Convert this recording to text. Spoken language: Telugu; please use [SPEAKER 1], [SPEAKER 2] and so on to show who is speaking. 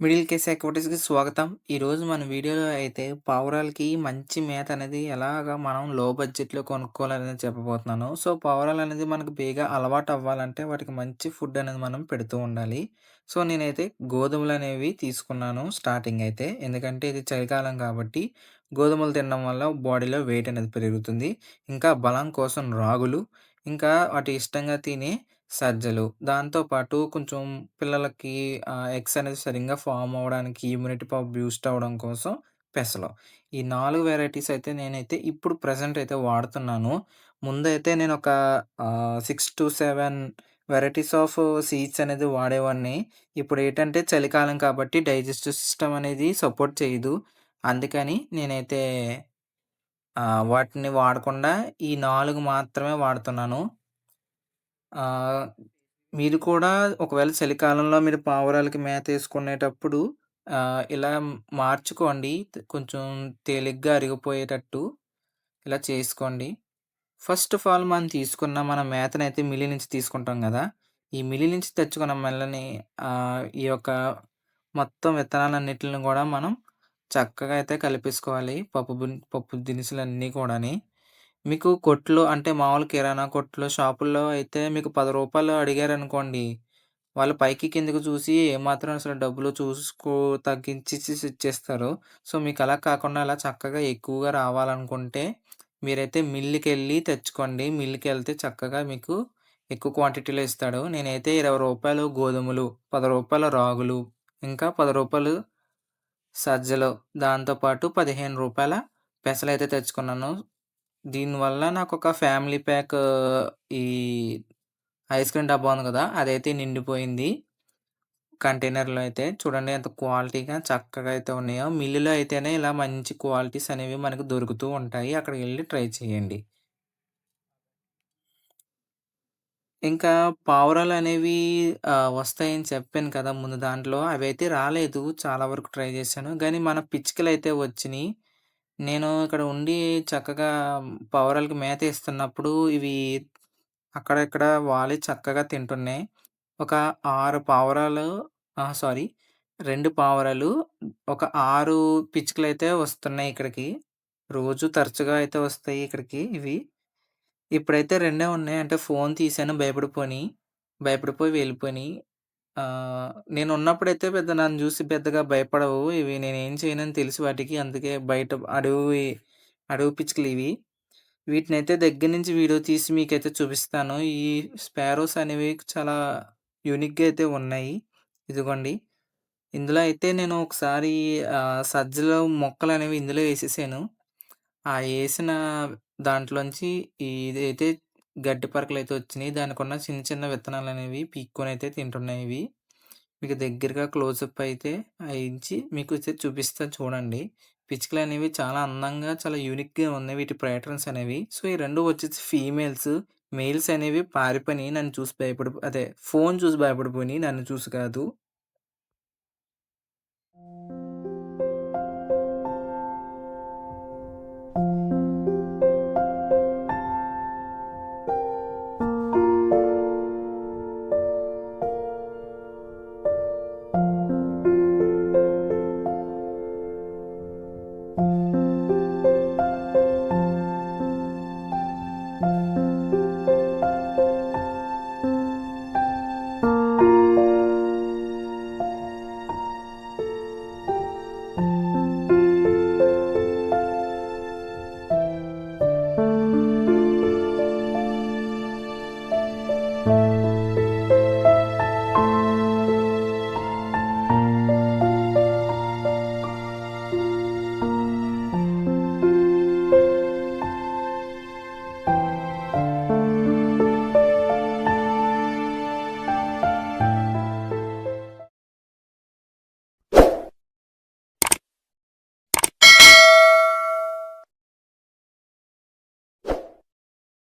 [SPEAKER 1] మిడిల్ కేస్ యాక్టివిటీస్‌కి స్వాగతం. ఈరోజు మన వీడియోలో అయితే పావురాలకి మంచి మేత అనేది ఎలాగా మనం లో బడ్జెట్‌లో కొనుక్కోవాలనేది చెప్పబోతున్నాను. సో, పావురాలనేది మనకు బేగా అలవాటు అవ్వాలంటే వాటికి మంచి ఫుడ్ అనేది మనం పెడుతూ ఉండాలి. సో, నేనైతే గోధుమలనేవి తీసుకున్నాను స్టార్టింగ్ అయితే. ఎందుకంటే ఇది చలికాలం కాబట్టి గోధుమలు తినడం వల్ల బాడీలో వెయిట్ అనేది పెరుగుతుంది. ఇంకా బలం కోసం రాగులు, ఇంకా వాటి ఇష్టంగా తినే సజ్జలు. దాంతో పాటు కొంచెం పిల్లలకి ఎగ్స్ అనేది సరింగా ఫార్మ్ అవ్వడానికి ఇమ్యూనిటీ పవర్ బూస్ట్ అవ్వడం కోసం పెసలు. ఈ 4 వేరైటీస్ అయితే నేనైతే ఇప్పుడు ప్రెజెంట్ అయితే వాడుతున్నాను. ముందైతే నేనొక 6-7 వెరైటీస్ ఆఫ్ సీడ్స్ అనేది వాడేవాడిని. ఇప్పుడేంటంటే చలికాలం కాబట్టి డైజెస్టివ్ సిస్టమ్ అనేది సపోర్ట్ చేయదు. అందుకని నేనైతే వాటిని వాడకుండా ఈ 4 మాత్రమే వాడుతున్నాను. ఆహ్, మీరు కూడా ఒకవేళ చలికాలంలో మీరు పావురాలకి మేతేసుకునేటప్పుడు ఇలా మార్చుకోండి. కొంచెం తేలిగ్గా అరిగిపోయేటట్టు ఇలా చేసుకోండి. ఫస్ట్ ఆఫ్ ఆల్ మనం తీసుకున్న మన మేతనైతే మిల్లి నుంచి తీసుకుంటాం గదా! ఈ మిల్లి నుంచి తెచ్చుకున్న మెల్లని ఈ యొక్క మొత్తం విత్తనాలన్నిటిని గూడా మనం చక్కగా అయితే కలిపేసుకోవాలి. పప్పు దినుసులన్నీ కూడాని. మీకు కొట్లో అంటే మామూలు కిరాణా కొట్లో, షాపుల్లో అయితే మీకు రూ. 10 అడిగారనుకోండి, వాళ్ళు పైకి కిందకి చూసి ఏమాత్రం అసలు డబ్బులు తగ్గించేసేసి ఇచ్చేస్తారు. సో, మీకలా కాకుండా అలా చక్కగా ఎక్కువగా రావాలనుకుంటే మీరైతే మిల్లుకెళ్ళి తెచ్చుకోండి. మిల్లుకెళ్తే చక్కగా మీకు ఎక్కువ క్వాంటిటీలో ఇస్తాడు. నేనైతే రూ. 20 గోధుమలు, రూ. 10 రాగులు, ఇంకా రూ. 10 సజ్జలు, దాంతో పాటు రూ. 15 పెసలైతే తెచ్చుకున్నాను. దీనివల్ల నాకొక ఫ్యామిలీ ప్యాక్ ఈ ఐస్ క్రీమ్ డబ్బా ఉంది గదా! అదైతే నిండిపోయింది. కంటైనర్‌లో అయితే చూడండి ఎంత క్వాలిటీగా చక్కగా అయితే ఉన్నాయో. మిల్లులో అయితేనే ఇలా మంచి క్వాలిటీస్ అనేవి మనకు దొరుకుతూ ఉంటాయి. అక్కడికెళ్లి ట్రై చేయండి. ఇంకా పావురాలనేవి వస్తాయని చెప్పాను కదా! ముందు దాంట్లో. అవైతే రాలేదు. చాలా వరకు ట్రై చేశాను. గానీ మన పిచ్చుకలైతే వచ్చినియి. నేను ఇక్కడ ఉండి చక్కగా పావురాలకి మేత ఇస్తున్నప్పుడు ఇవి అక్కడ ఇక్కడ వాలి చక్కగా తింటున్నాయి. ఒక 6 పావురాలు సారీ 2 పావురాలు, ఒక 6 పిచ్చుకలైతే వస్తున్నాయి ఇక్కడికి. రోజు తరచుగా అయితే వస్తాయి ఇక్కడికి ఇవి. ఇప్పుడైతే రెండే ఉన్నాయి. అంటే ఫోను తీశాను భయపడిపోయి వెళ్ళిపోయినియి. నేనున్నప్పుడైతే నన్ను జూసి పెద్దగా భయపడవు. ఇవి నేనేం చేయనని తెలుసు వాటికి. అందుకే బయట అడవి పిచ్చుకలివి. వీటినైతే దగ్గర నుంచి వీడియో తీసి మీకైతే చూపిస్తాను. ఈ స్పారోస్ అనేవి చాలా యూనిక్‌గా అయితే ఉన్నాయి. ఇదిగోండి. ఇందులో అయితే నేను ఒకసారి సజ్జలు మొక్కలనేవి ఇందులో ఏసేసాను. ఆ ఏసిన దాంట్లోంచి ఇదైతే గడ్డి పరకలైతే వచ్చినియి. దానికున్న చిన్న చిన్న విత్తనాలనేవి పీక్కొనైతే తింటున్నాయి ఇవి. మీకు దగ్గరగా క్లోజప్ అయితే అయించి మీకు అయితే చూపిస్తా చూడండి. పిచ్చుకలనేవి చాలా అందంగా, చాలా యూనిక్‌గా ఉన్నాయి వీటి ప్యాటర్న్స్ అనేవి. సో, ఈ 2 వచ్చేసి ఫీమేల్స్. మెయిల్స్ అనేవి పారిపోయినియి. నన్ను చూసి అదే ఫోను చూసి భయపడిపోయినియి. నన్ను చూసి కాదు.